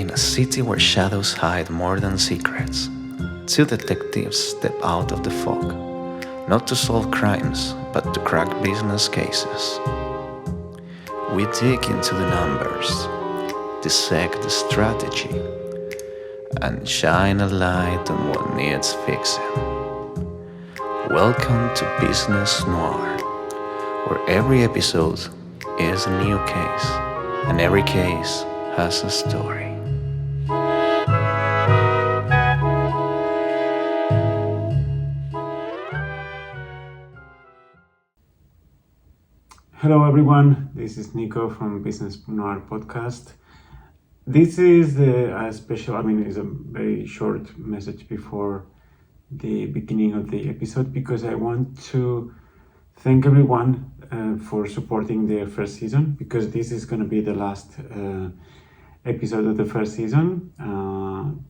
In a city where shadows hide more than secrets, two detectives step out of the fog, not to solve crimes, but to crack business cases. We dig into the numbers, dissect the strategy, and shine a light on what needs fixing. Welcome to Business Noir, where every episode is a new case, and every case has a story. Hello everyone, this is Nico from Business Noir Podcast. This is a it's a very short message before the beginning of the episode because I want to thank everyone for supporting the first season, because this is going to be the last episode of the first season.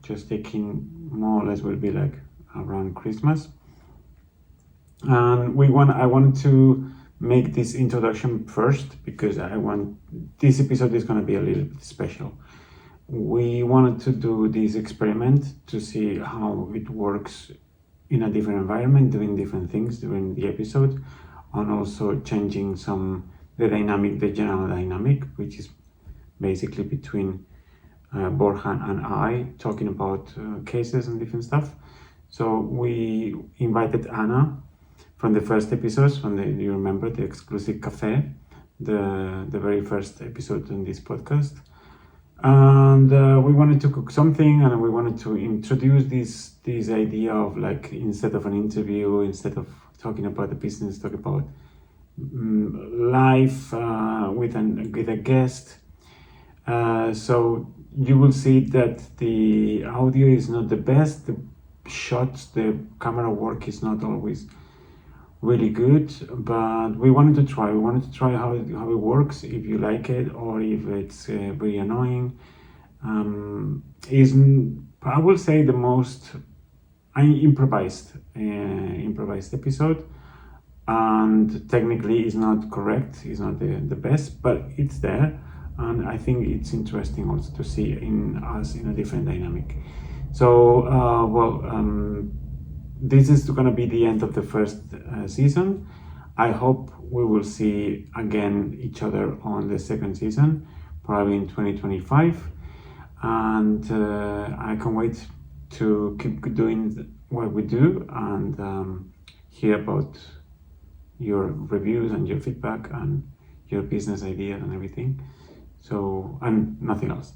Just taking more or less will be like around Christmas. And I wanted to make this introduction first because this episode is going to be a little bit special. We wanted to do this experiment to see how it works in a different environment, doing different things during the episode, and also changing the general dynamic, which is basically between Borja and I talking about cases and different stuff. So we invited Anna from the first episodes, you remember the Exclusive Café, the very first episode in this podcast. And we wanted to cook something, and we wanted to introduce this idea of, like, instead of an interview, instead of talking about the business, talk about life with a guest. So you will see that the audio is not the best, the shots, the camera work is not always really good, but we wanted to try how it works, if you like it or if it's very annoying. Is, I will say, the most improvised episode, and technically is not correct, is not the best, but it's there, and I think it's interesting also to see in us in a different dynamic. So this is going to be the end of the first season. I hope we will see again each other on the second season, probably in 2025. And I can't wait to keep doing what we do and hear about your reviews and your feedback and your business ideas and everything. So, and nothing else.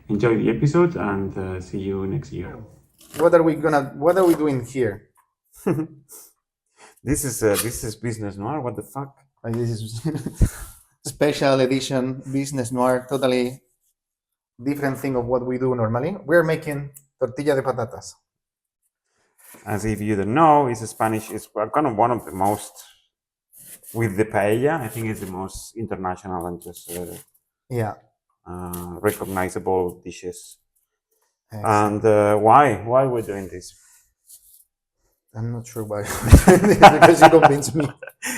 Enjoy the episode and see you next year. What are we doing here? This is Business Noir. What the fuck? This is special edition Business Noir, totally different thing of what we do normally. We're making tortilla de patatas. As if you don't know, it's Spanish. It's kind of one of the most, with the paella, I think it's the most international and just recognizable dishes. Excellent. And why we're doing this? I'm not sure why. Because you convinced me.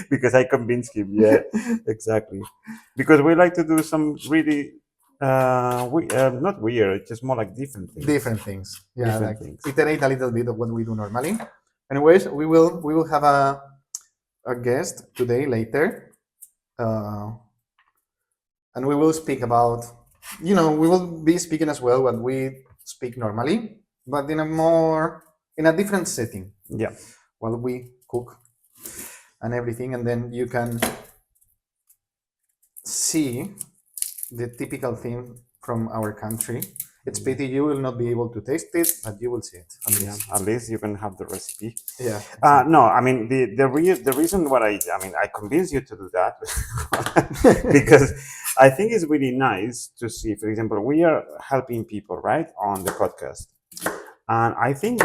Because I convinced him. Yeah, exactly. Because we like to do some really not weird, just more like different things. Different things. Yeah, iterate a little bit of what we do normally. Anyways, we will have a guest today later, and we will speak about. We will be speaking as well what we speak normally, but in a different setting. Yeah. While we cook and everything, and then you can see the typical thing from our country. It's pity you will not be able to taste it, but you will see it. At least you can have the recipe. Yeah. No, I mean the reason why I convinced you to do that because I think it's really nice to see. For example, we are helping people, right, on the podcast, and I think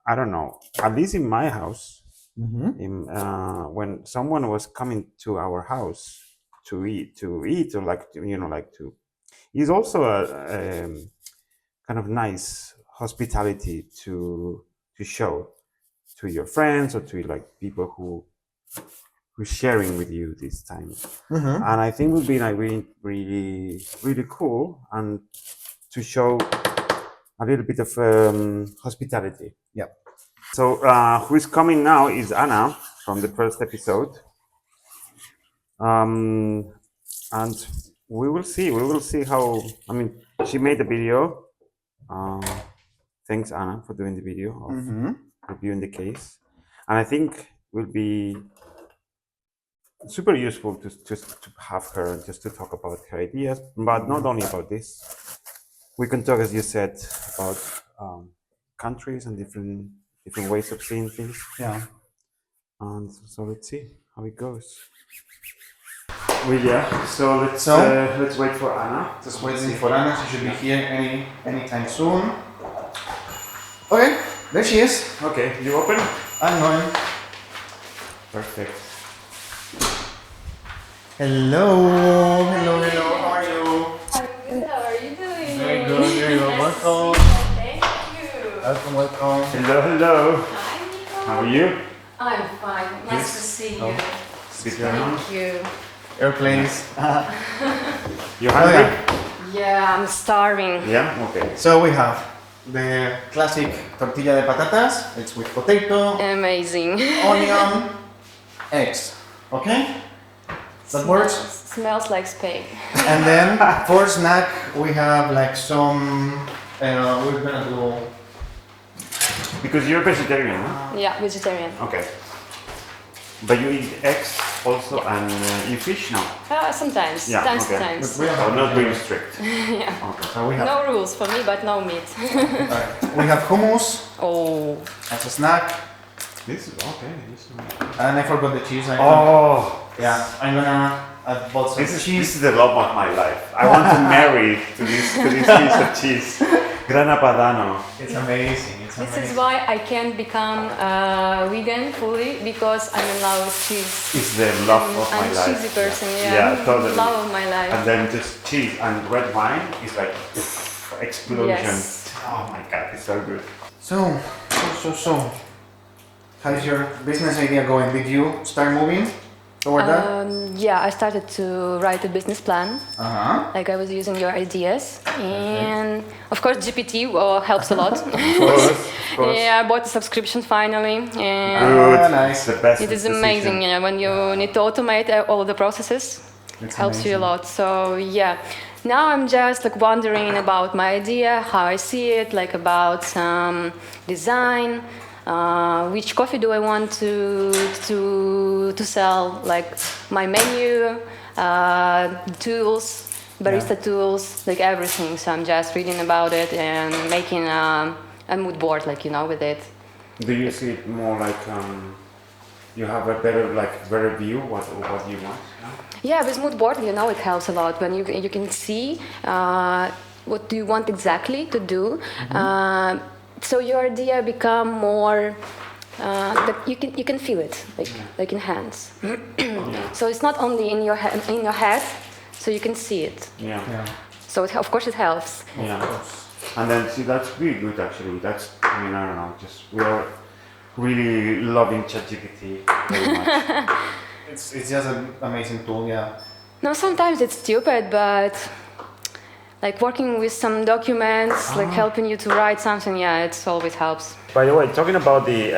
at least in my house, when someone was coming to our house to eat, or it's also a kind of nice hospitality to show to your friends or to people who's sharing with you this time. And I think it would be really, really, really cool and to show a little bit of hospitality. Yep. So who is coming now is Anna from the first episode. And we will see how, I mean, she made a video. Thanks, Anna, for doing the video of reviewing the case. And I think will be super useful to just to have her, just to talk about her ideas, but not only about this. We can talk, as you said, about countries and different ways of seeing things. Yeah. And so let's see how it goes. Well, yeah. So let's wait for Anna. Just waiting for Anna. She should be here anytime soon. Okay, there she is. Okay, you open? I'm going. Perfect. Hello. How are you? How are you doing? Very good. Welcome. Thank you. Welcome. Hello. Hi, Nico. How are you? I'm fine. Nice to see you. Sit down. Thank you. Airplanes. You hungry? Yeah, I'm starving. Yeah. Okay. So we have the classic tortilla de patatas. It's with potato, Amazing. onion, eggs. Okay? That works? Smells like Spain. And then for snack we have like some. We're gonna do. Because you're vegetarian, huh? Yeah, vegetarian. Okay. But you eat eggs also, and you fish now? Sometimes. Yeah, Times okay. to times. We have, So not really strict. Yeah. Okay. so we have. No rules for me, but no meat. We have hummus Oh. as a snack, This is okay. and I forgot the cheese. Oh, Yeah, I'm gonna add both some this cheese. is the love of my life. I want to marry to this piece of cheese. Grana Padano. It's amazing. It's This amazing. is why I can't become vegan fully, because I'm in love with cheese. It's the love of my I'm a life. cheesy person, yeah. Yeah, totally. Love of my life. And then just cheese and red wine is like explosion. Yes. Oh my god, it's so good. So. How's your business idea going? Did you start moving toward that? Yeah, I started to write a business plan. Like I was using your ideas, and of course GPT helps a lot. Of course. Yeah, I bought a subscription finally, and Good. Nice. The best it is decision. amazing. Yeah, when you need to automate all the processes, it helps you a lot. So yeah, now I'm just like wondering about my idea, how I see it, like about some design. Which coffee do I want to sell? Like my menu, tools, barista tools, like everything. So I'm just reading about it and making a mood board, like with it. Do you see it more like you have a better view what you want? Yeah, with mood board, it helps a lot when you can see what do you want exactly to do. So your idea become more that you can feel it like in hands. So it's not only in your head, so you can see it. Yeah. So of course it helps. Yeah. And then see, that's really good actually. I don't know. Just we are really loving ChatGPT very much. It's just an amazing tool. Yeah. No, sometimes it's stupid, but like working with some documents, like helping you to write something, yeah, it always helps. By the way, talking about the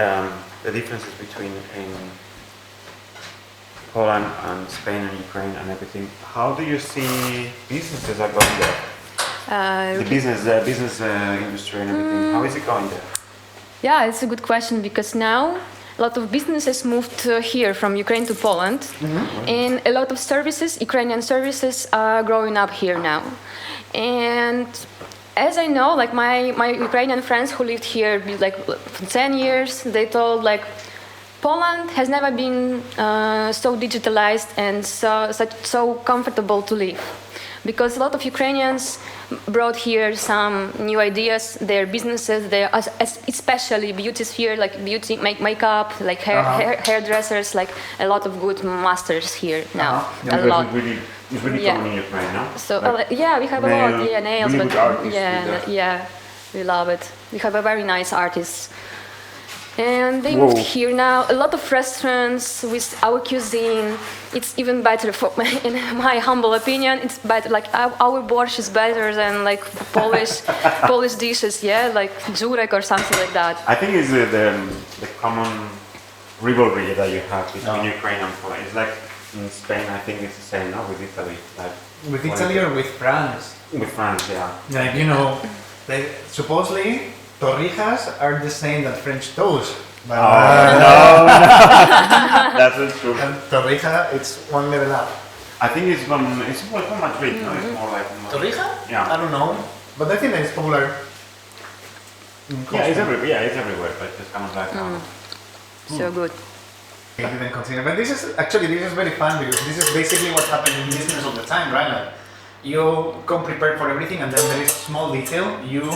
differences between in Poland and Spain and Ukraine and everything, how do you see businesses are going there? The business industry and everything, how is it going there? Yeah, it's a good question, because now a lot of businesses moved here from Ukraine to Poland, and a lot of services, Ukrainian services, are growing up here now. And as I know, like my Ukrainian friends who lived here like for 10 years, they told like Poland has never been so digitalized and so comfortable to live, because a lot of Ukrainians brought here some new ideas, their businesses, especially beauty sphere, like beauty, makeup, like hairdressers, like a lot of good masters here now. A lot. It's really common in Ukraine, no? So yeah, we have a lot. Yeah, nails, really but good artists yeah, we love it. We have a very nice artists. And they moved here now. A lot of restaurants with our cuisine. It's even better, in my humble opinion. It's better. Like our borscht is better than like Polish dishes. Yeah, like Jurek or something like that. I think it's the common rivalry that you have between Ukraine and Poland. It's like in Spain. I think it's the same. No, with Italy. Like with Italy or with France? With France, yeah. Like supposedly torrijas are the same as French toast. But no, that's not true. And torrija, it's one level up. I think it's more from Madrid, no? It's more like Torrija? Yeah. I don't know, but I think that it's popular. It's everywhere, but it's kind of like. So good. I didn't consider, but this is very fun because this is basically what happens in business all the time, right? Like, you come prepared for everything, and then there is small detail you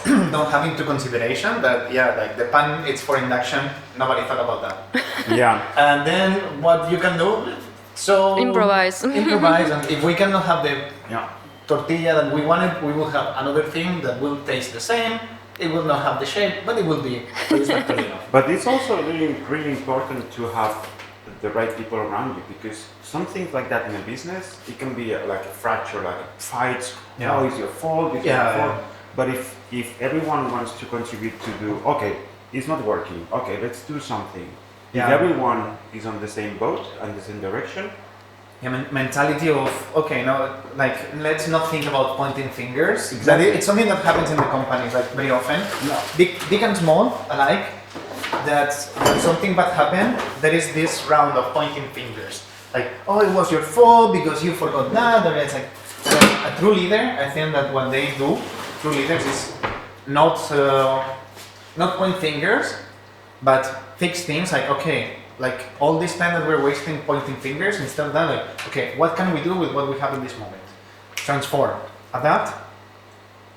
don't have into consideration that like the pan it's for induction. Nobody thought about that. Yeah. And then what you can do, so improvise, and if we cannot have the tortilla that we wanted, we will have another thing that will taste the same. It will not have the shape, but it will be satisfactory enough. But it's also really, really important to have the right people around you, because some things like that in a business, it can be like a fracture, like a fight. Yeah. It's your fault. It's your fault. But if everyone wants to contribute to do, okay, it's not working. Okay, let's do something. Yeah. If everyone is on the same boat and the same direction. Mentality of let's not think about pointing fingers. Exactly. It's something that happens in the companies like very often. Big and small alike. That when something bad happened, there is this round of pointing fingers. Like, oh, it was your fault because you forgot that. Or it's like a true leader. I think that what they do, true leaders, is not point fingers, but fix things. Like, okay. Like all this time that we're wasting pointing fingers, instead of that, like, okay, what can we do with what we have in this moment? Transform, adapt,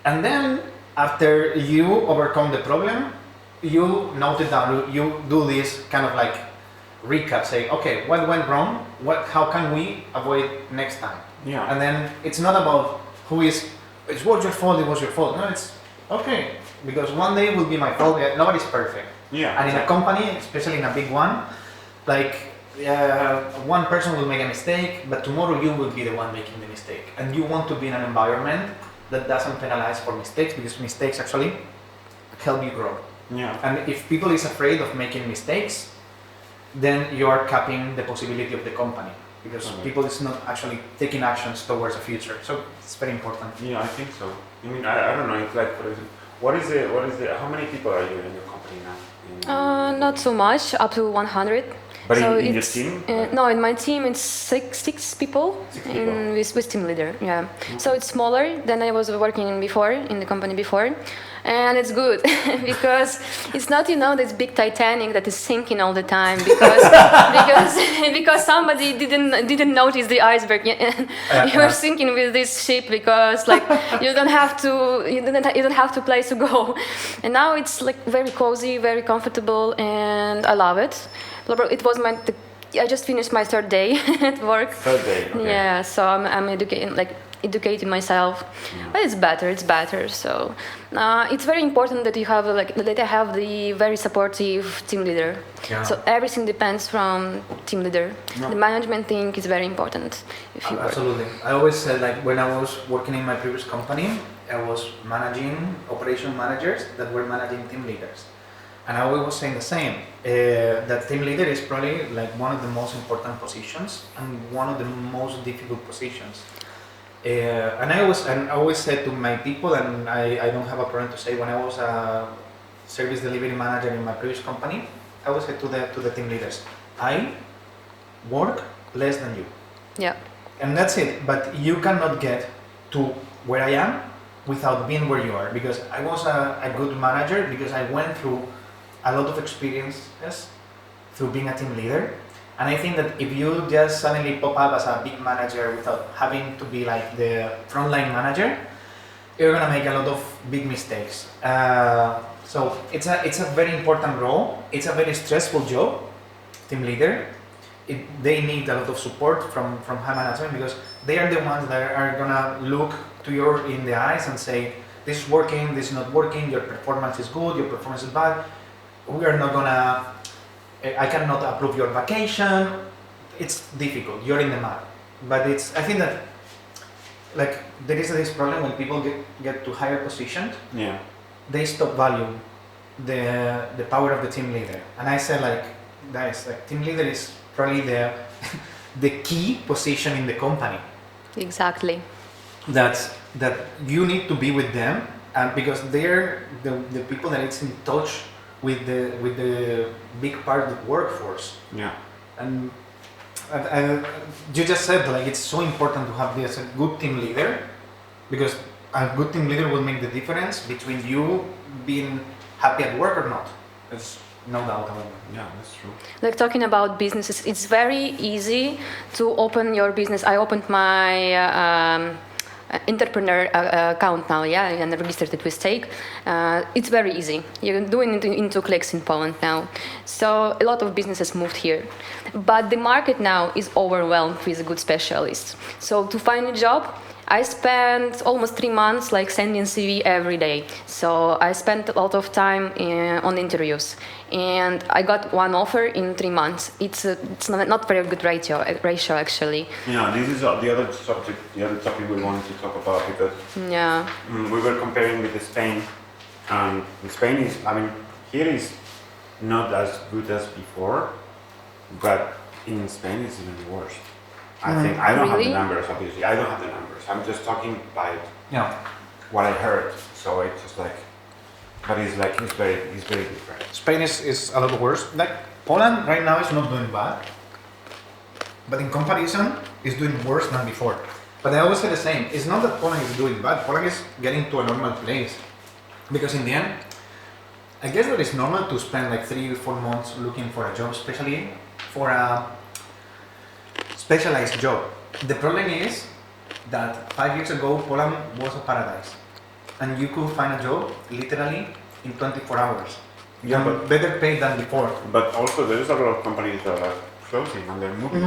and then after you overcome the problem, you note it down. You do this kind of like recap, say, okay, what went wrong? How can we avoid next time? Yeah. And then it's not about it was your fault. It was your fault. No, it's okay because one day will be my fault. Nobody's perfect. Yeah. And in a company, especially in a big one. Like one person will make a mistake, but tomorrow you will be the one making the mistake. And you want to be in an environment that doesn't penalize for mistakes, because mistakes actually help you grow. Yeah. And if people is afraid of making mistakes, then you are capping the possibility of the company, because people is not actually taking actions towards the future. So it's very important. Yeah, I think so. I mean, I don't know. It's like, for example, what is the? How many people are you in your company now? Not so much, up to 100. But so in your team? No, in my team it's six people. With team leader. Yeah. So it's smaller than I was working in the company before, and it's good because it's not this big Titanic that is sinking all the time because somebody didn't notice the iceberg. You are sinking with this ship because you don't have to place to go, and now it's like very cozy, very comfortable, and I love it. It was I just finished my third day at work. Third day. Okay. Yeah, so I'm educating myself, but it's better. So it's very important that you have that I have the very supportive team leader. Yeah. So everything depends from team leader. No. The management thing is very important. Absolutely. I always said, like, when I was working in my previous company, I was managing operation managers that were managing team leaders. And I was saying the same, that team leader is probably like one of the most important positions and one of the most difficult positions. And I always said to my people, and I don't have a problem to say, when I was a service delivery manager in my previous company, I always said to the team leaders, I work less than you. Yeah. And that's it. But you cannot get to where I am without being where you are, because I was a good manager because I went through a lot of experiences through being a team leader. And I think that if you just suddenly pop up as a big manager without having to be like the frontline manager, you're gonna make a lot of big mistakes. So it's a very important role. It's a very stressful job, team leader. They need a lot of support from high management, because they are the ones that are gonna look to you in the eyes and say, this is working, this is not working, your performance is good, your performance is bad. we are not gonna, I cannot approve your vacation. It's difficult. You're in the mud. But I think that, like, there is this problem when people get to higher positions. Yeah. They stop valuing the power of the team leader. And I said, like, guys, like, team leader is probably the key position in the company. Exactly. That you need to be with them, and because they're the people that it's in touch with the big part of the workforce. Yeah. And you just said, like, it's so important to have this a good team leader, because a good team leader will make the difference between you being happy at work or not. There's no doubt about it. Yeah, that's true. Like, talking about businesses, it's very easy to open your business. I opened my entrepreneur account now, and registered it with Stake. It's very easy. You're doing it in 2 clicks in Poland now. So a lot of businesses moved here. But the market now is overwhelmed with good specialists. So to find a job, I spent almost 3 months like sending CV every day. So I spent a lot of time on interviews, and I got 1 offer in 3 months. It's not very good ratio actually. Yeah, this is the other subject, the other topic we wanted to talk about, because we were comparing with Spain, and Spain is, I mean, here is not as good as before, but in Spain it's even worse. I think I don't have the numbers, obviously. I don't have the numbers. I'm just talking by what I heard. So it's just like, but it's very different. Spain is a lot worse. Like, Poland right now is not doing bad, but in comparison, it's doing worse than before. But I always say the same. It's not that Poland is doing bad. Poland is getting to a normal place, because in the end, I guess that it's normal to spend like 3 or 4 months looking for a job, especially for a specialized job. The problem is that 5 years ago, Poland was a paradise, and you could find a job literally in 24 hours. Yeah, but better paid than before. But also there's a lot of companies that are closing and they're moving.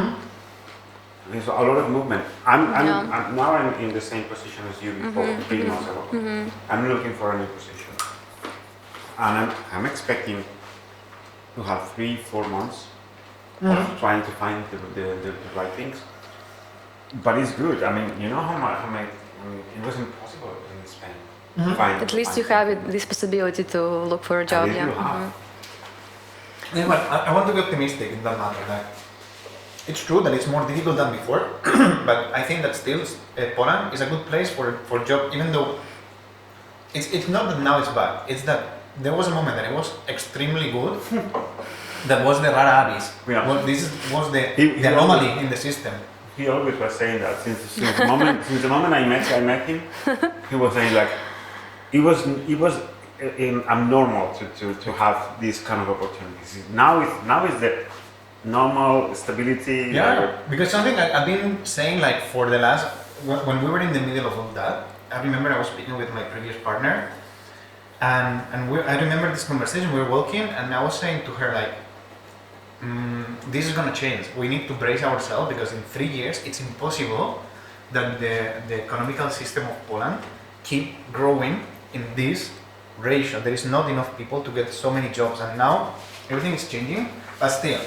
There's a lot of movement. I'm now in the same position as you before, 3 months ago. I'm looking for a new position, and I'm expecting to have 3-4 months of trying to find the right things. But it's good. I mean, you know how much it was impossible in Spain. To find, At least you have this possibility to look for a job. Yeah, but I want to be optimistic in that matter. Like, it's true that it's more difficult than before, but I think that still Poland is a good place for job, even though it's not that now it's bad. It's that there was a moment that it was extremely good. That was the rara avis. Yeah. Well, this was the anomaly in the system. He always was saying that since the moment I met him, he was saying like it was abnormal to have these kind of opportunities. Now is the normal stability. Yeah, because something I've been saying, like, for the last, when we were in the middle of all that, I remember I was speaking with my previous partner, and I remember this conversation. We were walking, and I was saying to her, like, this is gonna change. We need to brace ourselves, because in 3 years it's impossible that the economical system of Poland keep growing in this ratio. There is not enough people to get so many jobs, and now everything is changing. But still,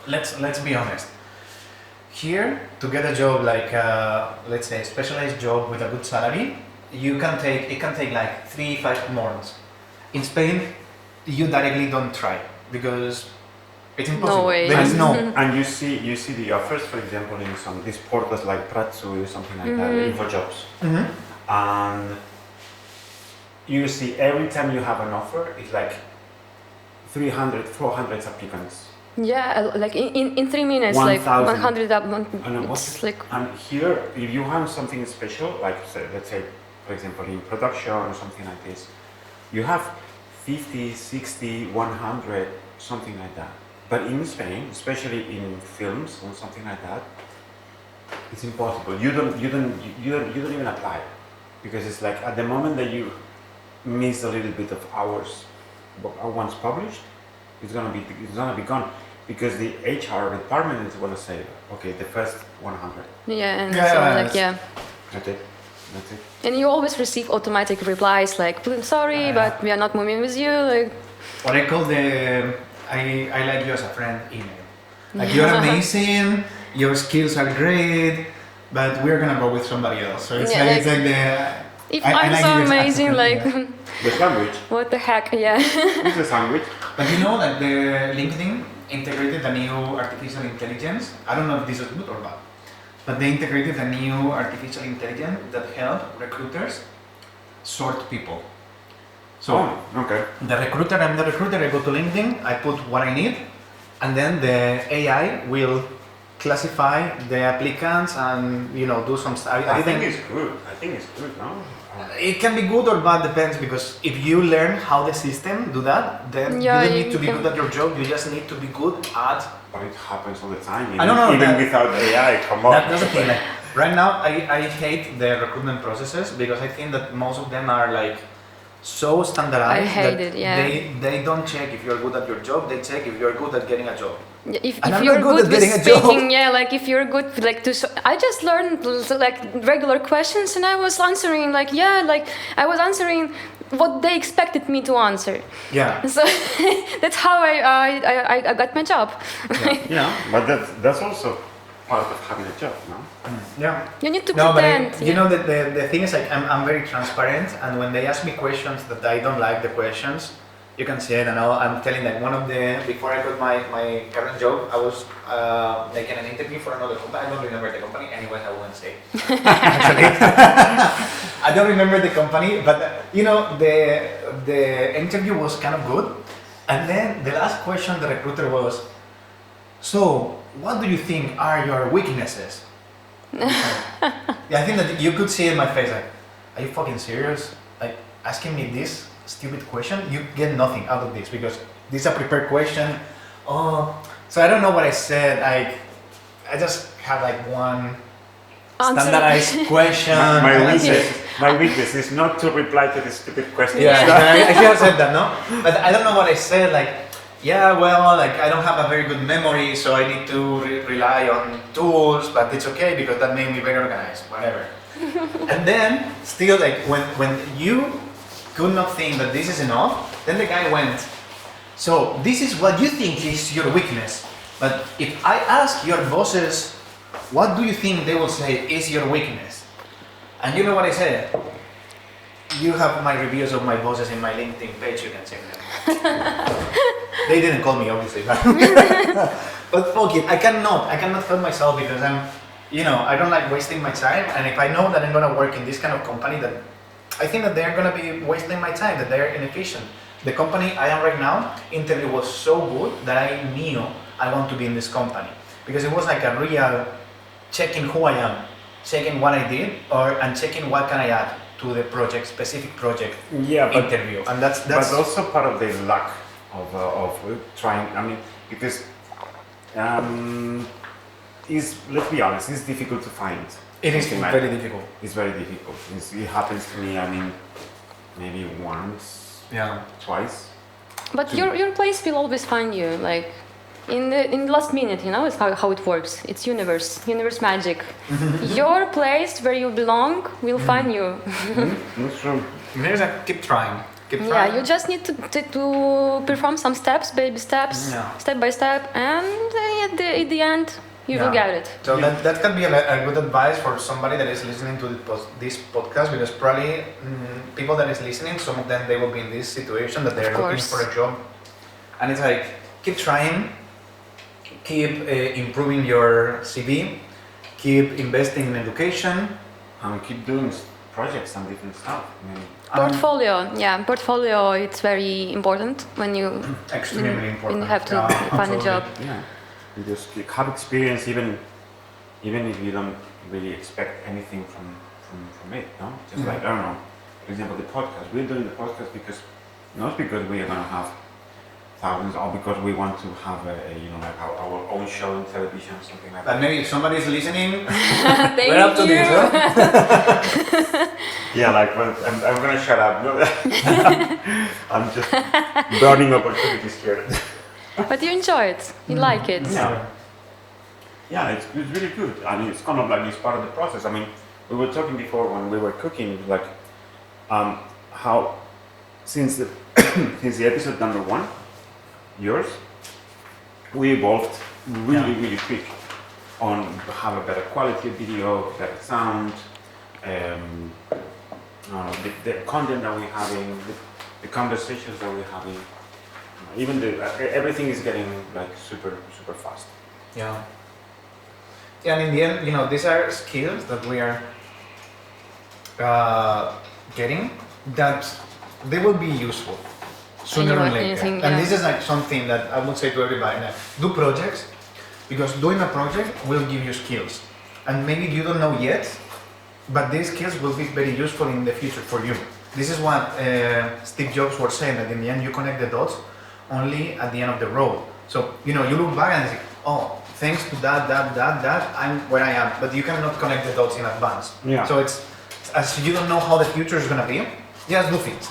let's be honest. Here, to get a job like let's say a specialized job with a good salary, it can take like 3-5 months. In Spain, you directly don't try, because it's impossible. No way. There is no. And you see the offers, for example, in some these portals like Placebo or something like that, InfoJobs, and you see every time you have an offer, it's like 300, 400 applicants. Yeah, like in 3 minutes, 1,000. like 100 up. It's like, And here, if you have something special, like let's say, for example, in production or something like this, you have 50, 60, 100, something like that. But in Spain, especially in films or something like that, it's impossible. You don't even apply, because it's like at the moment that you miss a little bit of hours once published, it's gonna be gone, because the HR department is gonna say, okay, the first 100. yeah, and Yeah, so yeah, like, yeah. That's it. And you always receive automatic replies like, sorry, but we are not moving with you. Like, what I call I like you as a friend email. Like you're amazing, your skills are great, but we're gonna go with somebody else. So it's like the. If I'm like so you as a amazing, friend, like The sandwich. what the heck? Yeah. It's a sandwich. But you know that the LinkedIn integrated a new artificial intelligence. I don't know if this is good or bad, but they integrated a new artificial intelligence that help recruiters sort people. So Okay. I'm the recruiter, I go to LinkedIn, I put what I need, and then the AI will classify the applicants and do some stuff. I think it's good, no? It can be good or bad, depends, because if you learn how the system do that, then you don't need to be good at your job, you just need to be good at... But it happens all the time, I don't know, even without AI, come on. That's the thing, like, right now I hate the recruitment processes because I think that most of them are like so standardized. I hate that it, yeah. They don't check if you're good at your job, they check if you're good at getting a job. If And I'm you're not good good at with getting a job. speaking, yeah, like if you're good, like I just learned like regular questions and I was answering like I was answering what they expected me to answer. Yeah. So that's how I got my job. Yeah, but that's also part of having a job, no? Yeah. You need to No, but pretend. you know that the thing is like I'm very transparent, and when they ask me questions that I don't like the questions, you can see it. And I'm telling like one of the before I got my current job, I was like in an interview for another company. I don't remember the company. Anyways, I won't say. Actually, I don't remember the company, but the interview was kind of good, and then the last question the recruiter was, so what do you think are your weaknesses? Yeah, I think that you could see in my face like, are you fucking serious? Like asking me this stupid question? You get nothing out of this because this is a prepared question. Oh, so I don't know what I said. Like I just have like one Answer. standardized question. My weakness is not to reply to this stupid question. Yeah, I should have said that, no? But I don't know what I said. Like, yeah, well, like I don't have a very good memory, so I need to rely on tools. But it's okay because that made me very organized. Whatever. And then still, like when you could not think that this is enough, then the guy went, so this is what you think is your weakness. But if I ask your bosses, what do you think they will say is your weakness? And you know what I said? You have my reviews of my bosses in my LinkedIn page, you can check them. They didn't call me, obviously, but fuck it, I cannot help myself because I don't like wasting my time, and if I know that I'm gonna work in this kind of company, that I think that they're gonna be wasting my time, that they're inefficient. The company I am right now, interview was so good that I knew I want to be in this company because it was like a real checking who I am, checking what I did, and checking what can I add to the project, specific project interview, and that's. But also part of the luck of trying. I mean, because let's be honest, it's difficult to find. It is very difficult. It's very difficult. It happens to me. I mean, maybe once, twice. But your place will always find you, like in the last minute. It's how it works. It's universe magic. Your place where you belong will find you. That's true. Maybe keep trying. Yeah, you just need to perform some steps, baby steps, step by step, and at the end you will get it. So that can be a good advice for somebody that is listening to this podcast, because probably people that is listening, some of them they will be in this situation that they're looking for a job, and it's like keep trying, keep improving your CV, keep investing in education, and keep doing projects and different stuff. Portfolio. It's very important when you extremely important when you have to find a job. Yeah, you just have experience, even if you don't really expect anything from it. No, just like I don't know. For example, the podcast. We're doing the podcast not because we are gonna have thousands, or because we want to have like our own show on television, something like that. But maybe if somebody is listening, Thank we're up to this, huh? Yeah, like I'm gonna shut up. I'm just burning opportunities here. But you enjoy it. You like it. Yeah, it's really good. I mean, it's kind of like it's part of the process. I mean, we were talking before when we were cooking, like how since since the episode number 1, yours, we evolved really quick on have a better quality of video, better sound, the content that we're having, the conversations that we're having, even everything is getting like super fast. Yeah. Yeah, and in the end, these are skills that we are getting that they will be useful sooner or later. And this is like something that I would say to everybody: like, do projects, because doing a project will give you skills, and maybe you don't know yet, but these skills will be very useful in the future for you. This is what Steve Jobs was saying, that in the end you connect the dots only at the end of the road. So you look back and say, oh, thanks to that, I'm where I am. But you cannot connect the dots in advance. Yeah. So it's, as you don't know how the future is gonna be, just do things.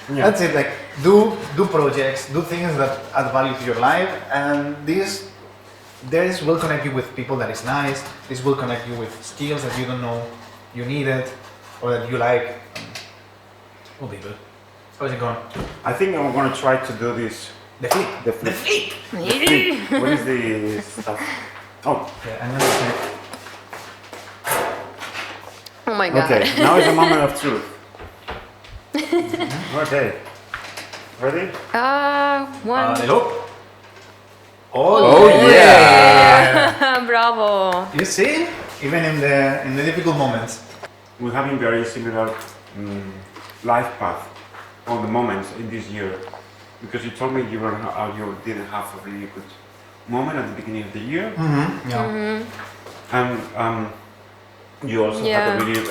Yeah. That's it. Like do projects, do things that add value to your life, and this will connect you with people that is nice. This will connect you with skills that you don't know you needed or that you like. Will be good. How's it going? I think I'm gonna try to do this. The flip. The flip. What is the stuff? Oh. Yeah, I'm gonna check. Oh my god. Okay, now is a moment of truth. Okay. Ready? One. Hello. Oh yeah! Bravo. You see, even in the difficult moments. We're having very similar life path on the moments in this year, because you told me you didn't have a really good moment at the beginning of the year, Yeah. and you also had a really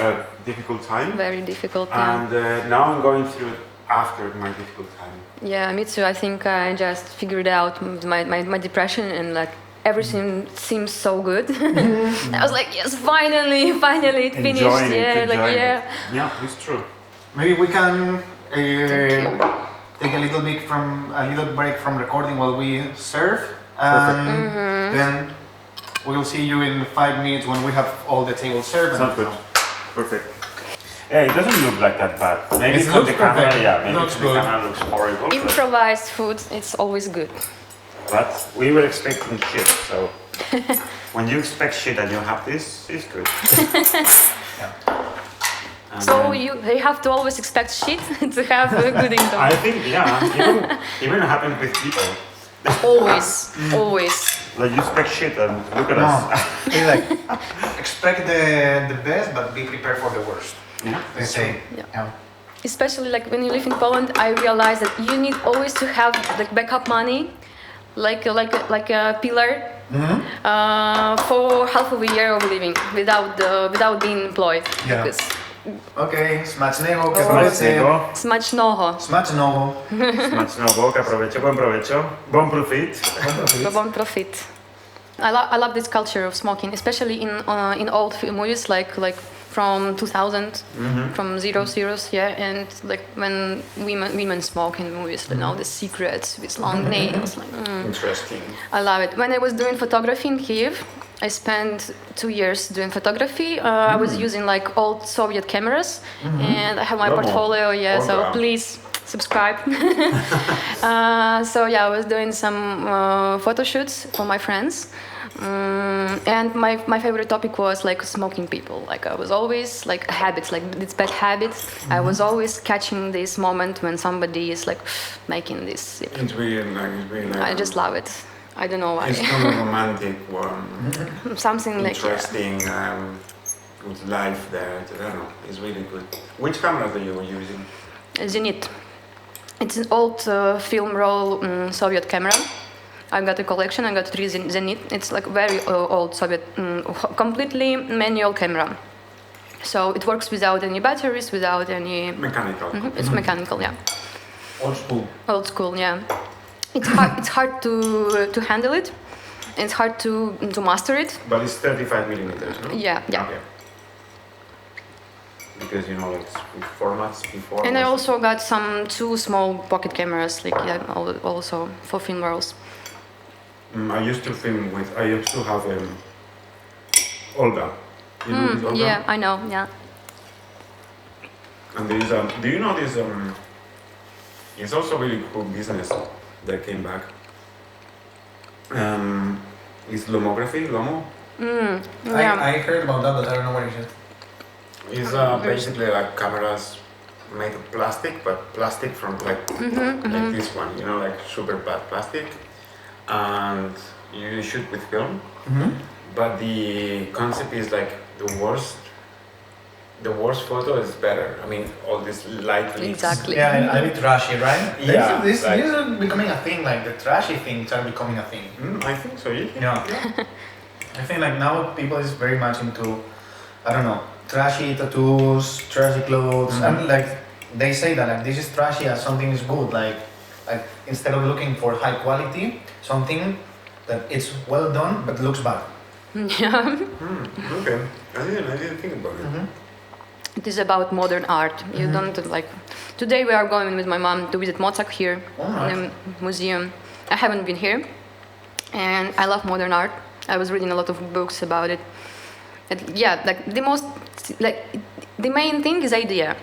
difficult time. Very difficult time. And now I'm going through it after my difficult time. Yeah, me too. I think I just figured out my depression, and like everything seems so good. I was like, yes, finally it finished. Yeah, it's true. Maybe we can take a little break from recording while we serve, and then we'll see you in 5 minutes when we have all the tables served. Sounds good. Perfect. Yeah, it doesn't look like that bad. Maybe It from looks the camera, perfect. maybe Looks from the good. camera looks horrible. Improvised food, it's always good. But we were expecting shit, so when you expect shit and you have this, it's good. So you have to always expect shit to have a good income. I think, even happens with people. Always. Like you expect shit and look at us. It's like expect the best, but be prepared for the worst. Yeah, They say. Yeah. Especially like when you live in Poland, I realized that you need always to have like backup money, like a pillar, for half of a year of living without being employed. Yeah. Because Okay, smacznego, Smacznego. Smacznoho. Smacznego. Smacznego, que aprovecho, buen provecho. Bon profit. Bon profit. I love this culture of smoking, especially in old movies like from 2000, from zeros, and like when women smoke in movies, the secrets with long nails. Interesting. I love it. When I was doing photography in Kiev, I spent 2 years doing photography. I was using like old Soviet cameras, and I have my portfolio. Yeah, so please subscribe. I was doing some photo shoots for my friends. And my favorite topic was like smoking people. Like I was always like habits, like it's bad habits. I was always catching this moment when somebody is like making this. It's really nice. I just love it. I don't know why. It's kind of romantic one. Something like interesting with life there. I don't know. It's really good. Which camera are you using? Zenit. It's an old film roll Soviet camera. I've got a collection. I got 3 Zenit. It's like very old Soviet, completely manual camera. So it works without any batteries, without any. Mechanical. It's mechanical, yeah. Old school. Old school, yeah. It's hard to handle it. It's hard to master it. But it's 35 millimeters, no? Yeah. Okay. Because it's with formats before. And I also got some 2 small pocket cameras, also for film rolls. I used to have Olga. You know this Olga? Yeah, I know. Yeah. And there is do you know this it's also really cool business that came back. It's lomography, Lomo. Yeah. I heard about that, but I don't know what it is. It's basically like cameras made of plastic, but plastic from like this one, you know, like super bad plastic, and you shoot with film. But the concept is like the worst photo is better. I mean, all this light leaks. Exactly. Yeah, a bit trashy, right? Yeah, This like- is becoming a thing. Like the trashy things are becoming a thing. I think so. Yeah. You know, I think like now people is very much into, I don't know, trashy tattoos, trashy clothes, and like they say that like this is trashy as something is good. Like instead of looking for high quality, something that it's well done but looks bad. Yeah. Okay. I didn't think about it. It is about modern art. You don't like. Today we are going with my mom to visit Mozart here in the museum. I haven't been here, and I love modern art. I was reading a lot of books about it. Yeah, like the main thing is idea.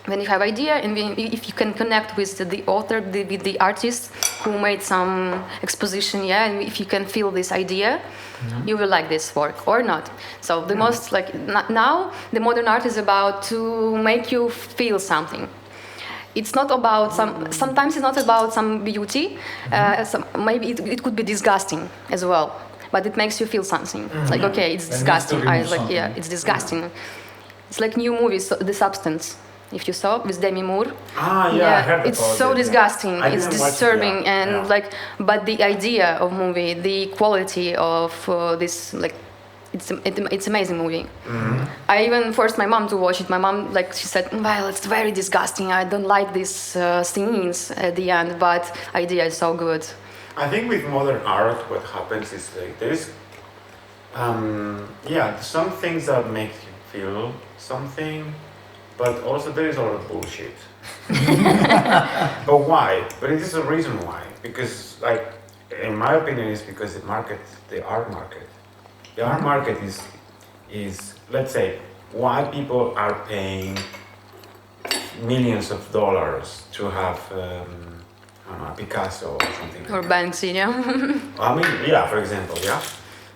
When you have idea, and if you can connect with the author, with the artist who made some exposition, and if you can feel this idea, you will like this work or not. So the most like now the modern art is about to make you feel something. It's not about sometimes it's not about some beauty. Maybe it could be disgusting as well, but it makes you feel something. Like okay, it's disgusting. It's disgusting. It's like new movies, The Substance. If you saw with Demi Moore, I heard it's about so it, disgusting. I It's didn't watch it, disturbing, and yeah. but the idea of movie, the quality of this, it's amazing movie. I even forced my mom to watch it. My mom she said, well, it's very disgusting. I don't like these scenes at the end, but idea is so good. I think with modern art, what happens is like there is, some things that make you feel something, but also there is a lot of bullshit. But why? But it is a reason why. Because, like, in my opinion, it's because the art market is, let's say, why people are paying millions of dollars to have a Picasso or something. Or Banksy, yeah. I mean, for example,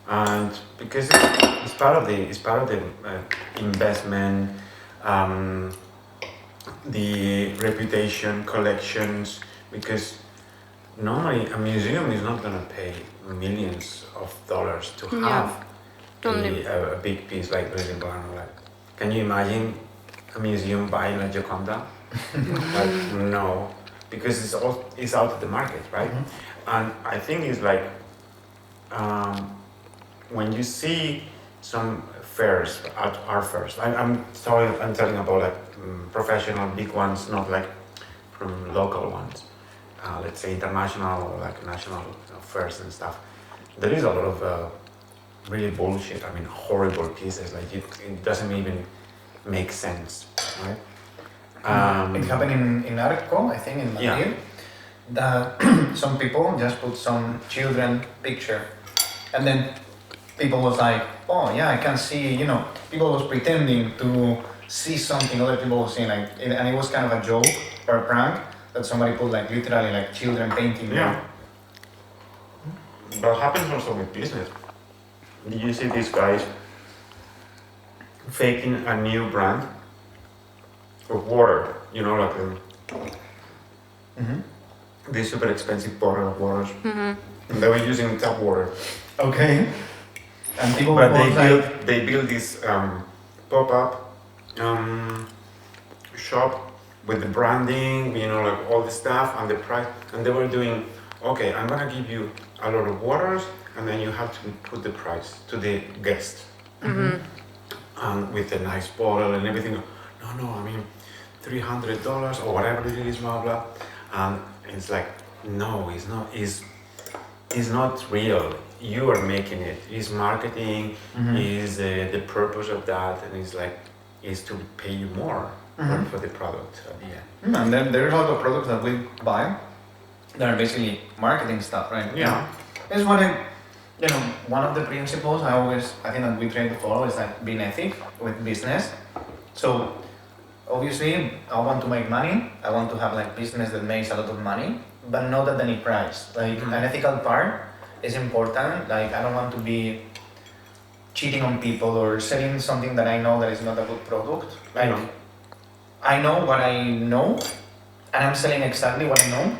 and because it's part of the investment, the reputation, collections. Because normally a museum is not gonna pay millions of dollars to have a big piece like Brisbane. Like, can you imagine a museum buying a Gioconda? Like, no. Because it's out of the market, right? And I think it's like when you see some fairs, art fairs. I'm talking about like professional big ones, not like from local ones. Let's say international or like national fairs and stuff. There is a lot of really bullshit. I mean, horrible pieces. Like it doesn't even make sense, right? It happened in Arco, I think, in Madrid, that some people just put some children picture, and then people was like, oh yeah, I can see, people was pretending to see something other people was seeing, like, and it was kind of a joke or a prank that somebody put like literally like children painting. Yeah. But happens also with business. Did you see these guys faking a new brand of water? Like this super expensive bottle of water. And they were using tap water. Okay. And people But was they built this pop-up shop with the branding, like all the stuff and the price. And they were doing, okay, I'm gonna give you a lot of waters, and then you have to put the price to the guest. And with a nice bottle and everything. No, I mean, $300 or whatever it is, blah blah. And it's like, no, it's not. It's not real. You are making it. It's marketing. Is the purpose of that, and it's like is to pay you more for the product at the end. And then there's a lot of products that we buy that are basically marketing stuff, right? Yeah. It's one of the principles I think that we try to follow is like being ethic with business. So obviously I want to make money. I want to have like business that makes a lot of money, but not at any price. Like an ethical part is important. Like I don't want to be cheating on people or selling something that I know that is not a good product. Like I know what I know, and I'm selling exactly what I know,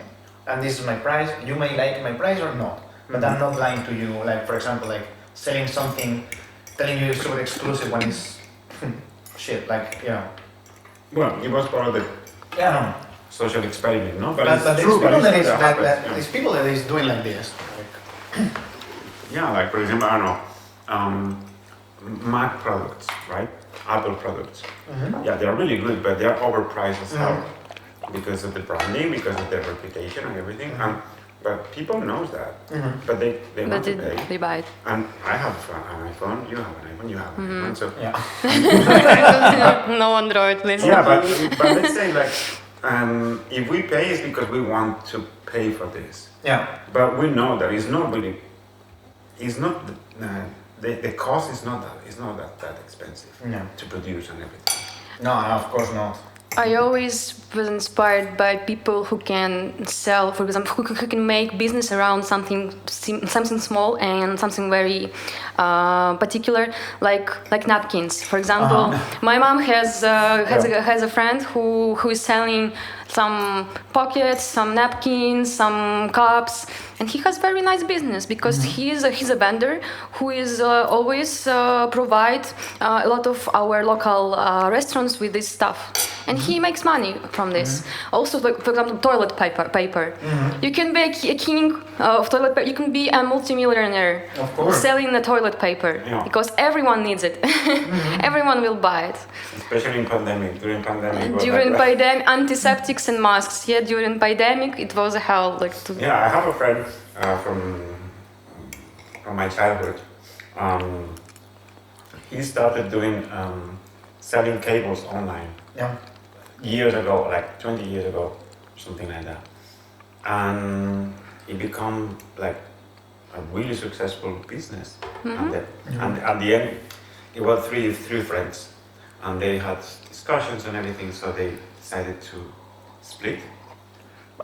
and this is my price. You may like my price or not, but I'm not lying to you. Like for example, like selling something, telling you it's super exclusive when it's shit. Like Well, it was part of the social experiment, no? But it's true. There's People that is doing like this. Yeah, like for example, I don't know, Mac products, right? Apple products. Yeah, they're really good, but they're overpriced as hell because of the branding, because of their reputation and everything. But people knows that, but they want to pay. They buy it. And I have an iPhone, you have an iPhone, you have an iPhone, so No Android, please. yeah, but let's say like if we pay, it's because we want to pay for this. Yeah. But we know that it's not really. It's not the cost is not that expensive to produce and everything. No, of course not. I always was inspired by people who can sell, for example, who can make business around something small and something very particular, like napkins. For example, my mom has a friend who is selling some pockets, some napkins, some cups, and he has very nice business because he's a vendor who is always provide a lot of our local restaurants with this stuff, and he makes money from this. Also, like, for example, toilet paper. You can be a king of toilet paper. You can be a multimillionaire selling the toilet paper because everyone needs it. Everyone will buy it. Especially during pandemic. During pandemic, antiseptics and masks. Yeah, during pandemic, it was a hell. Yeah, I have a friend from my childhood. He started doing selling cables online. Yeah. Years ago, like 20 years ago, something like that. And it became like a really successful business. And at the end, it was three friends, and they had discussions and everything, so they decided to split.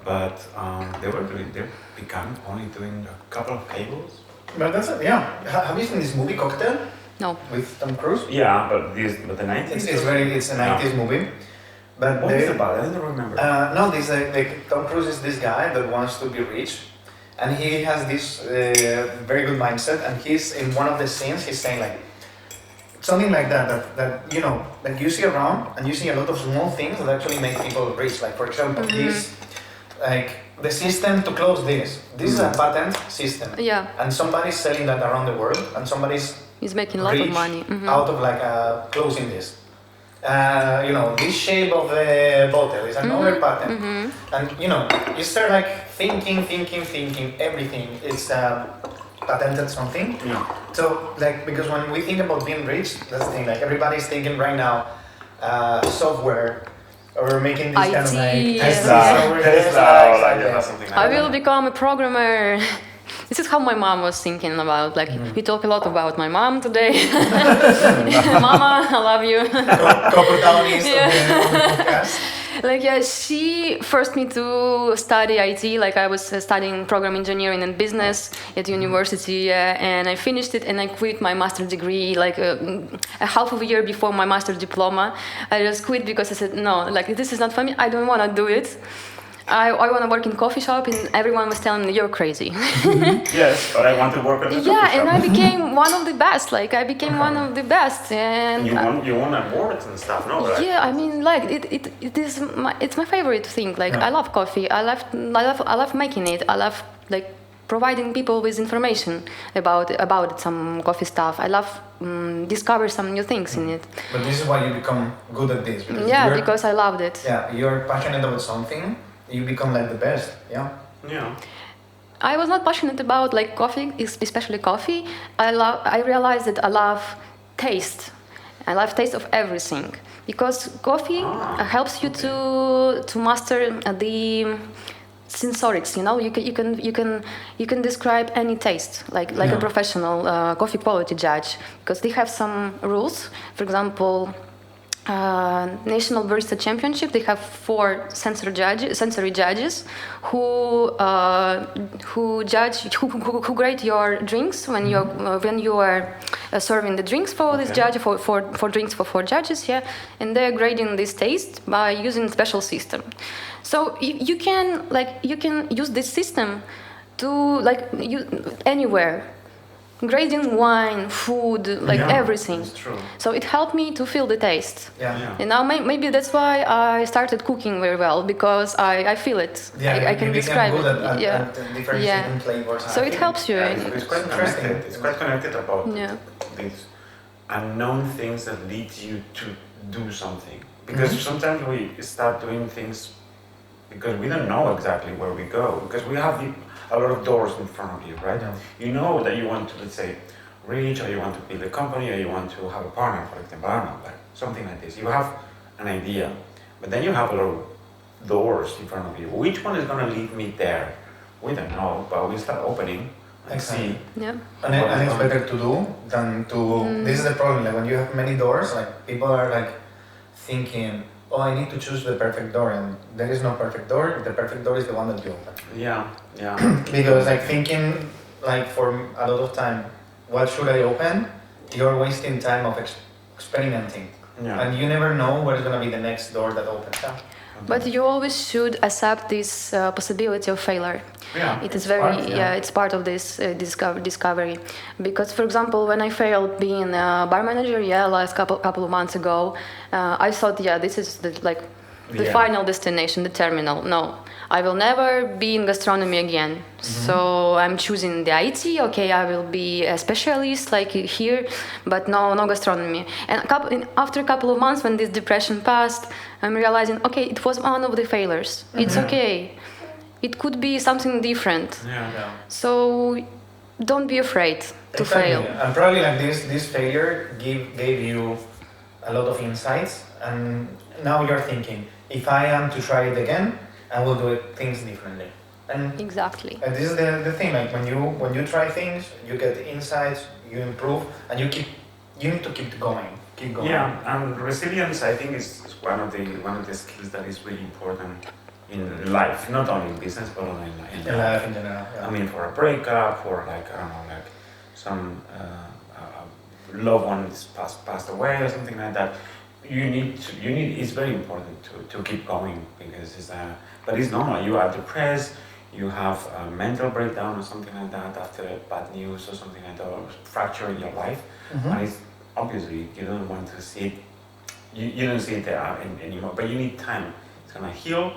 But they began only doing a couple of cables. But that's Have you seen this movie Cocktail? No. With Tom Cruise? Yeah, but the 90s. It's a 90s movie. But what is it about? I don't remember. No, this Tom Cruise is this guy that wants to be rich, and he has this very good mindset. And he's in one of the scenes. He's saying like something like that that you see around, and you see a lot of small things that actually make people rich. Like for example, this the system to close this. This is a patent system. Yeah. And somebody's selling that around the world, and somebody's making a lot of money out of closing this. This shape of the bottle is another patent. And you start thinking everything. It's patented something. Yeah. So because when we think about being rich, that's the thing. Everybody's thinking right now software or making this IT, kind of Tesla, something like I will become a programmer. This is how my mom was thinking about. We talk a lot about my mom today. Mama, I love you. Co-protagonist of the podcast. She forced me to study IT. I was studying program engineering and business at university, and I finished it, and I quit my master's degree a half of a year before my master's diploma. I just quit because I said, no, this is not for me. I don't want to do it. I want to work in coffee shop, and everyone was telling me, you're crazy. Yes, but I want to work at a coffee shop. And I became one of the best. I became one of the best. And you won awards and stuff, no? Right? Yeah, I mean, it's my favorite thing. I love coffee. I love making it. I love providing people with information about some coffee stuff. I love discover some new things in it. But this is why you become good at this. Because I loved it. Yeah, you're passionate about something. You become the best, yeah? Yeah. I was not passionate about coffee, especially coffee. I realized that I love taste. I love taste of everything because coffee helps you to master the sensorics. You can describe any taste like a professional coffee quality judge because they have some rules. For example, National Barista Championship. They have 4 sensory judges who grade your drinks when you are serving the drinks for this judge for drinks for 4 judges, and they're grading this taste by using special system. So you can use this system to anywhere. Grading wine, food, everything. That's true. So it helped me to feel the taste. Yeah. And now maybe that's why I started cooking very well, because I feel it. I can describe it. At different flavors. So it helps you. It's quite Interesting. connected. It's quite connected about Yeah. these unknown things that lead you to do something. Because sometimes we start doing things because we don't know exactly where we go. Because we have a lot of doors in front of you, right? Yeah. You know that you want to, let's say, reach, or you want to build a company, or you want to have a partner, for example, I don't know, like something like this. You have an idea, but then you have a lot of doors in front of you. Which one is going to lead me there? We don't know, but we start opening and see. Yeah. And it's better to do than to. This is the problem. Like when you have many doors, like people are like thinking, "Oh, I need to choose the perfect door," and there is no perfect door. The perfect door is the one that you open. Yeah. Because like thinking, like for a lot of time, what should I open? You're wasting time of experimenting, and you never know where is gonna be the next door that opens up. But you always should accept this possibility of failure. Yeah. It is very it's part of this discovery. Because, for example, when I failed being a bar manager, last couple of months ago, I thought, this is the final destination, the terminal. No, I will never be in gastronomy again. So I'm choosing the IT. Okay, I will be a specialist like here, but no gastronomy. And after a couple of months, when this depression passed, I'm realizing, okay, it was one of the failures. It's okay. It could be something different. Yeah. So don't be afraid to fail. And probably like this failure gave you a lot of insights, and now you're thinking, if I am to try it again, I will do things differently. And Exactly. And this is the thing, like when you try things, you get insights, you improve, and you need to keep going. Yeah, and resilience, I think, is one of the skills that is really important in life, not only in business, but also in life in general. Yeah. I mean, for a breakup, or some loved one passed away or something like that. It's very important to keep going, because but it's normal. You are depressed, you have a mental breakdown or something like that after bad news or something like that, or fracture in your life, and it's obviously you don't want to see it. You don't see it anymore, but you need time. It's gonna heal,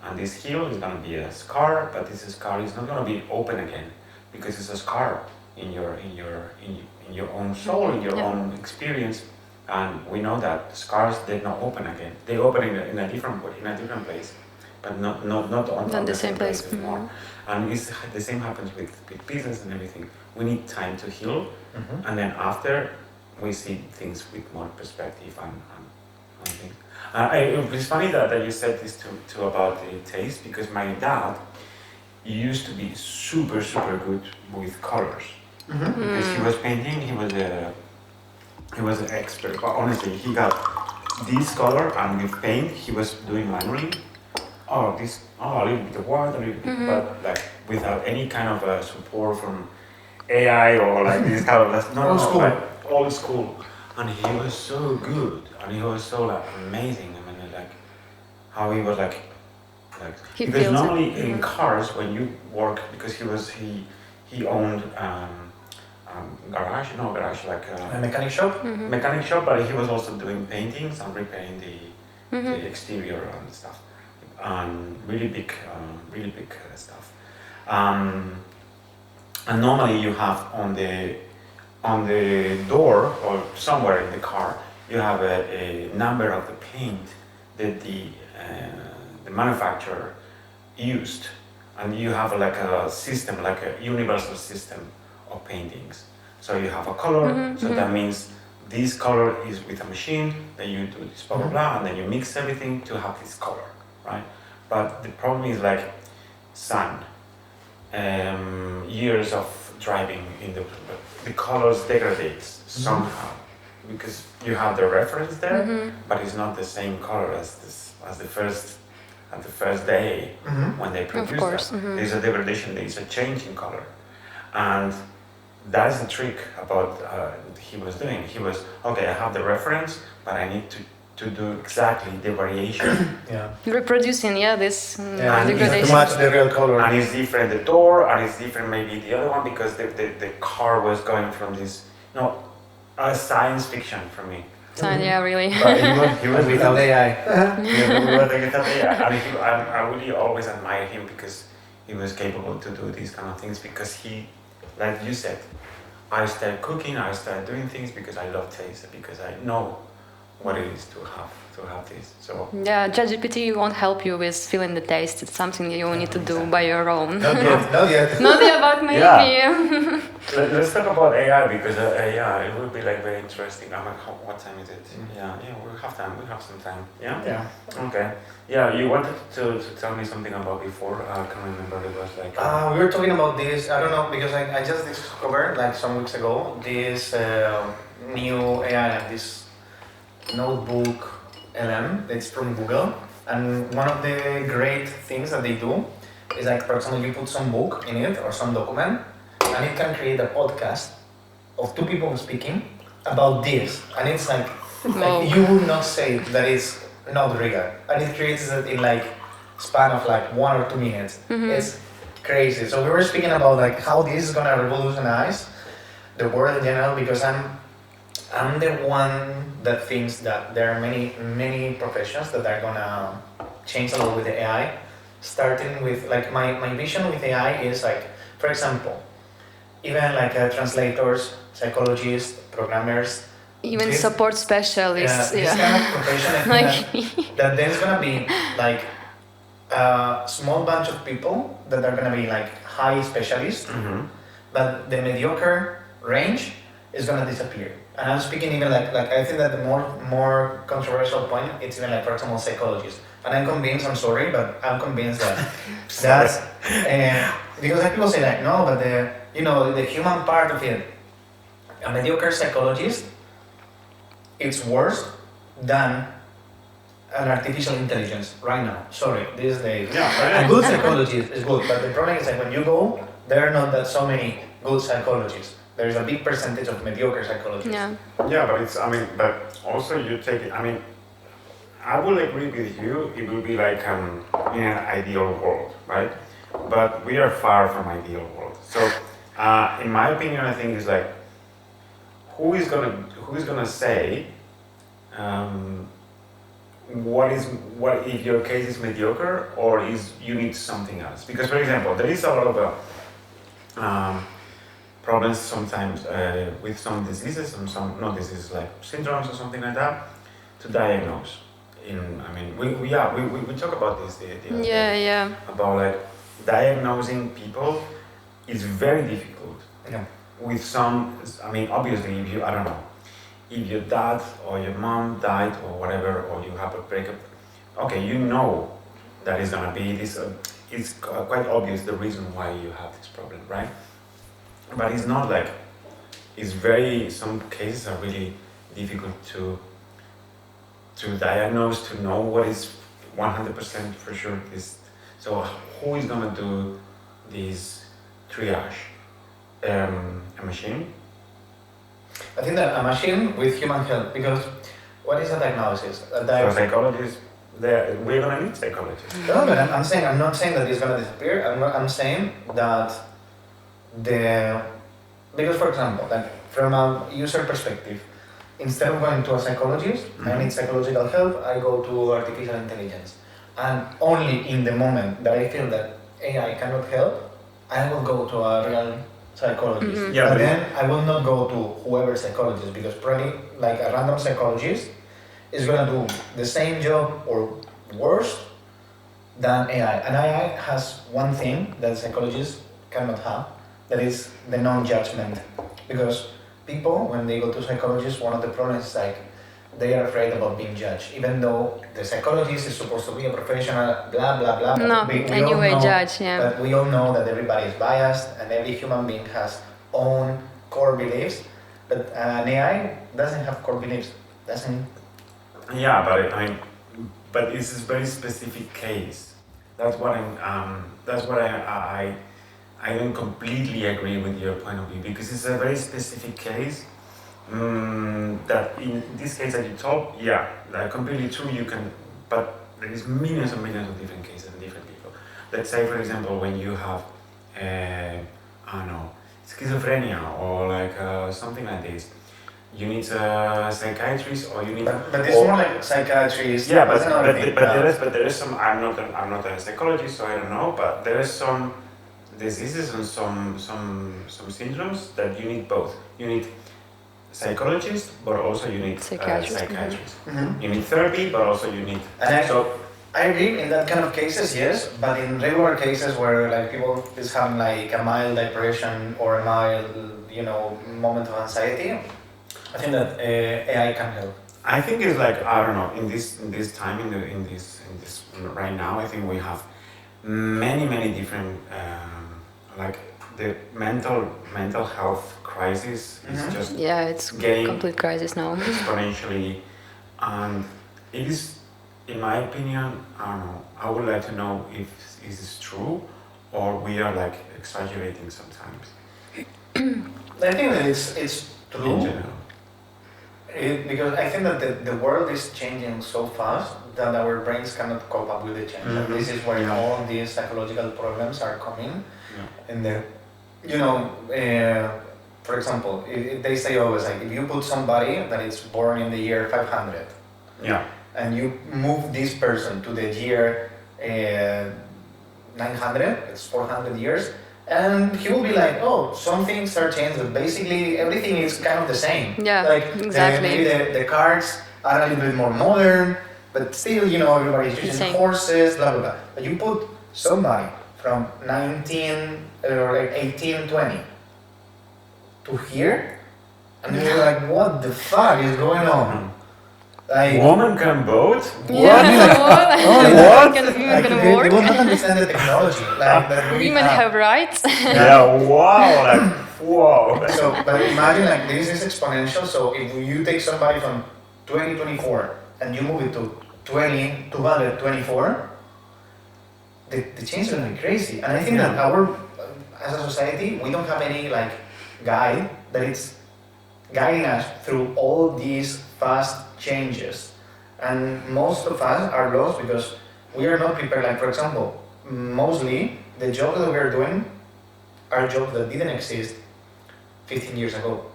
and this heal is gonna be a scar, but this scar is not gonna be open again, because it's a scar in your own soul, in your own experience. And we know that scars, they not open again. They open in a different way, in a different place, but not on the same place anymore. And it's the same happens with business and everything. We need time to heal, and then after we see things with more perspective and things. It's funny that you said this too about the taste, because my dad used to be super good with colors, because he was painting. He was an expert, but honestly, he got this color, and with paint, he was doing manually. A little bit of water, a little bit, but like without any kind of support from AI or like this kind of old school. And he was so good, and he was so amazing. I mean, like how he was like because normally in cars when you work, because he owned. A mechanic shop. Mechanic shop, but he was also doing paintings and repairing the exterior and stuff, and really big stuff. And normally you have on the door or somewhere in the car, you have a number of the paint that the manufacturer used, and you have like a system, like a universal system of paintings. So you have a color, so that means this color is with a machine, then you do this blah blah blah, and then you mix everything to have this color, right? But the problem is like sun, years of driving in the colors degrades somehow, because you have the reference there, but it's not the same color as the first day when they produce course, that. There's a degradation, there's a change in color, and that's the trick about he was doing. He was okay. I have the reference, but I need to do exactly the variation. Reproducing, this to degradation. match the real color. And it's different the door, and it's different maybe the other one because the car was going from this, science fiction for me. Yeah, really. But he was Without AI. I really always admire him because he was capable to do these kind of things because he, like you said, I started cooking, I started doing things because I love taste, because I know what it is to have this. So Yeah, ChatGPT won't help you with feeling the taste. It's something you need to do by your own. Not yet. Not yet, but maybe. Yeah. Let's talk about AI because it will be like very interesting. What time is it? Yeah, we'll have time. We have some time. Yeah. Okay. Yeah, you wanted to tell me something about before. I can't remember. It was like. We were talking about this. I don't know because I just discovered like some weeks ago this new AI, like this notebook LM. It's from Google, and one of the great things that they do is like, for example, you put some book in it or some document, and it can create a podcast of two people speaking about this, and it's like you would not say that it's not real, and it creates it in like span of like 1 or 2 minutes. It's crazy. So we were speaking about like how this is gonna revolutionize the world in general, because I'm the one that thinks that there are many professions that are gonna change a lot with the AI. Starting with like my vision with AI is like, for example, even like translators, psychologists, programmers, Even support specialists. this kind of profession, I think that there's gonna be like a small bunch of people that are gonna be like high specialists, but the mediocre range is gonna disappear. And I'm speaking even like I think that the more controversial point, it's even like, for example, psychologists. And I'm convinced, I'm sorry, but I'm convinced that that's because like people say like, no, but the human part of it, a mediocre psychologist, it's worse than an artificial intelligence right now. Sorry, this is a good psychologist is good, but the problem is like when you go, there are not that so many good psychologists. There is a big percentage of mediocre psychologists. Yeah, but but also you take it. I will agree with you. It will be like in an ideal world, right? But we are far from ideal world. So, in my opinion, I think it's like, who is gonna say what if your case is mediocre or is you need something else? Because, for example, there is a lot of problems sometimes with some diseases and some not diseases like syndromes or something like that to diagnose. We talk about this the other day, about like diagnosing people is very difficult. With some, obviously, if your dad or your mom died or whatever, or you have a breakup, okay, that is gonna be this. It's quite obvious the reason why you have this problem, right? But it's not like some cases are really difficult to diagnose, to know what is 100% for sure is. So who is gonna do this triage? A machine? I think that a machine with human help, because what is a diagnosis? So psychologists, we're gonna need psychologists. No, but I'm not saying that it's gonna disappear. I'm saying that because for example, like from a user perspective, instead of going to a psychologist, I need psychological help, I go to artificial intelligence. And only in the moment that I feel that AI cannot help, I will go to a real psychologist. But then I will not go to whoever psychologist, because probably like a random psychologist is gonna do the same job or worse than AI. And AI has one thing that psychologists cannot have, that is the non-judgment. Because people, when they go to psychologists, one of the problems is like they are afraid about being judged, even though the psychologist is supposed to be a professional, blah blah blah. No, anyway, judge, But we all know that everybody is biased and every human being has own core beliefs But an AI doesn't have core beliefs, doesn't. Yeah, but it's a very specific case. That's what I don't completely agree with your point of view, because it's a very specific case. That in this case that you told, yeah, like completely true. You can, but there is millions and millions of different cases and different people. Let's say, for example, when you have, I don't know, schizophrenia or like something like this, you need a psychiatrist or you need. But it's more like psychiatrist. Yeah, but there is some. I'm not a psychologist, so I don't know. But there is some diseases and some syndromes that you need both. You need psychologist, but also you need psychiatrist. You need therapy, but also you need. I agree in that kind of cases, yes. But in regular cases where like people is having like a mild depression or a mild, moment of anxiety, I think that AI can help. I think it's like, I don't know, in this time in this right now, I think we have many different like the mental health crisis is just it's getting complete crisis now. exponentially, and it is, in my opinion, I don't know. I would like to know if this is true or we are like exaggerating sometimes. I think that it's true. In general. Because I think that the world is changing so fast that our brains cannot cope up with the change. And this is where all these psychological problems are coming. And for example, they say always like if you put somebody that is born in the year 500, and you move this person to the year 900, it's 400 years. And he will be like, oh, some things are changed, but basically everything is kind of the same. Yeah, like, exactly. Maybe the cars are a little bit more modern, but still, everybody's using horses, blah, blah, blah. But you put somebody from 1820 to here, and you're like, what the fuck is going on? Like, woman can vote? Yeah, what? Can work. They will not understand the technology. Like, that Women have rights. Wow. So, but imagine like this is exponential. So if you take somebody from 2024 and you move it to 224, the change is going to be crazy. And I think that as a society, we don't have any like guide that it's guiding us through all these fast changes. And most of us are lost because we are not prepared. Like, for example, mostly the jobs that we are doing are jobs that didn't exist 15 years ago.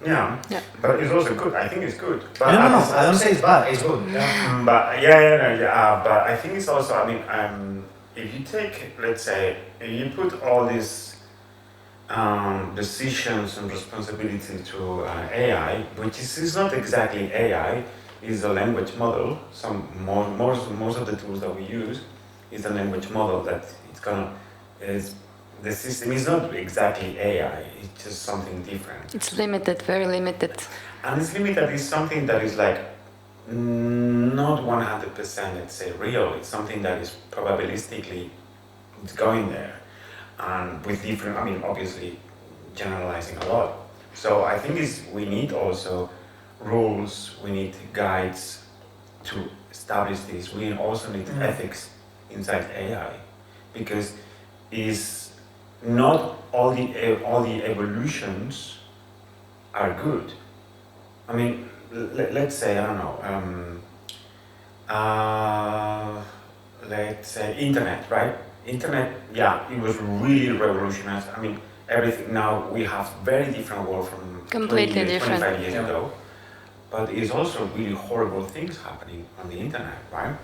Yeah. But it's also good. I think it's good. But no, I don't say it's bad. It's good. Yeah. But but I think it's also, if you take, let's say, if you put all these decisions and responsibility to AI, which is not exactly AI, is a language model. Most of the tools that we use is a language model that the system is not exactly AI. It's just something different. It's limited, very limited. And it's limited is something that is like not 100%, let's say, real. It's something that is probabilistically going there. And with different, obviously generalizing a lot. So I think we need also rules, we need guides to establish this. We also need ethics inside AI, because it's not all the evolutions are good. Let's say, I don't know, let's say internet, right? Internet, it was really revolutionary. Everything now we have very different world from completely 25 years ago. But it's also really horrible things happening on the internet, right?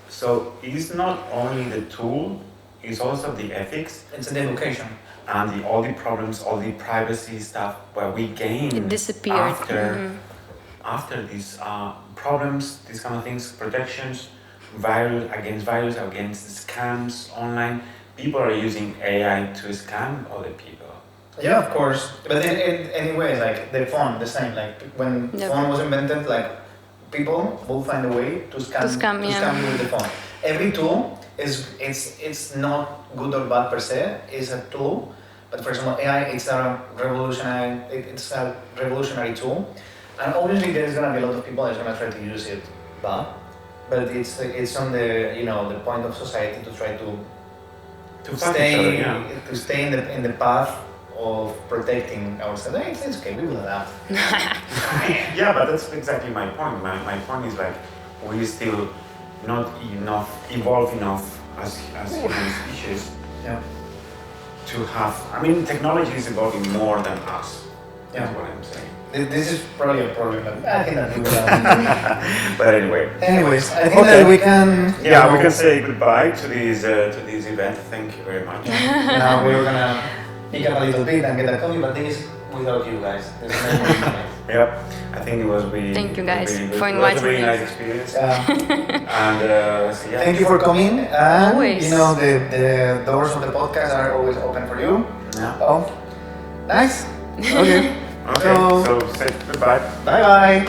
So it's not only the tool, it's also the ethics. It's an education. And all the problems, all the privacy stuff where we gain it disappeared after these problems, these kind of things, protections, virus, against scams online. People are using AI to scam other people. Yeah, of course. But anyway, like the phone, the same. Like when phone was invented, like people will find a way to scam you with the phone. Every tool it's not good or bad per se. It's a tool But for example, AI, it's a revolutionary tool, and obviously there's gonna be a lot of people that's gonna try to use it, but it's on the the point of society to try to stay in the path of protecting ourselves. It's okay, we will adapt. Yeah, but that's exactly my point. My point is like we're still not evolved enough as human species to have. I mean, technology is evolving more than us. That's what I'm saying. This is probably a problem, but I think that we will. But anyway. Anyways, I think that we can. Yeah, we can say goodbye to this event. Thank you very much. Now we're gonna pick up a little bit and get a coffee, but this without you guys. Yep, I think it was really. Thank you guys really for it was a inviting really me. nice experience. And Thank you for coming. And Always. the doors of the podcast are always open for you. Yeah. Oh, nice. Okay. Okay, so say goodbye. Bye bye.